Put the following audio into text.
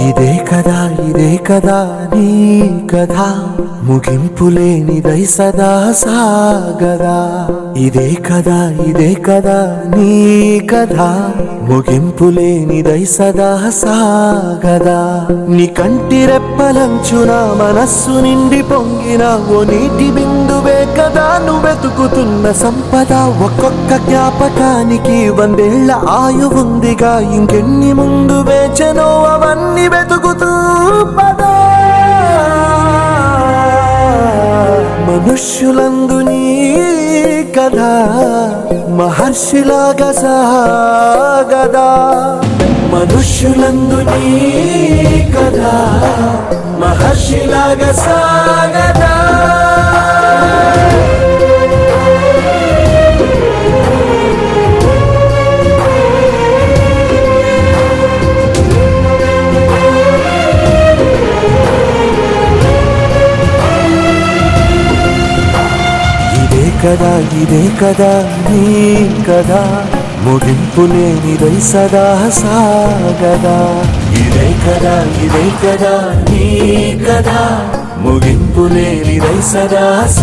ఇదే కదా నీ కథ ముగింపులేనిదై సదా సాగదా. ఇదే కదా నీ కథ ముగింపులేనిదై సదా సాగదా. నీ కంటి రెప్పలంచున మనస్సు నిండి పొంగిన ఓ నీటి బిందువే కదా నువ్వెతుకుతున్న సంపద. ఒక్కొక్క జ్ఞాపకానికి 100 ఏళ్ల ఆయువుందిగా, ఇంకెన్ని ముందు వేచనో అవన్నీ వెతుకుతూ పదా. మనుష్యులందు నీ కథ మహర్షిలాగా సాగదా. మనుష్యులందు నీ కథ మహర్షిలాగా సాగదా. ఇదే కదా నీ కథ ముగింపులేనిదై సదా సాగదా. ఇదే కదా నీ కథ ముగింపులేనిదై సదా